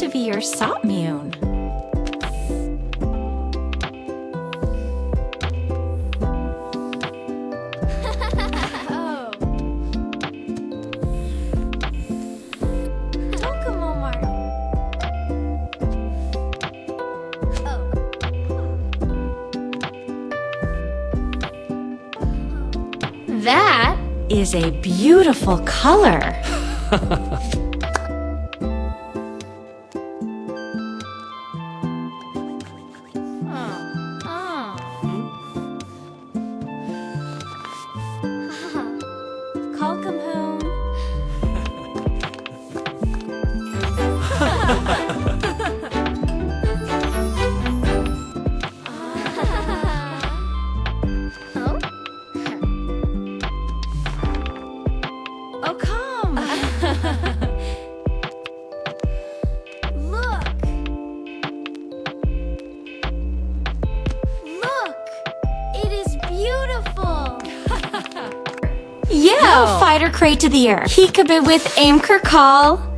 to be your Sopmune. That is a beautiful color. Oh, come! Look! Look! It is beautiful! Yeah! Fighter crate to the earth. Peekaboo with aim call.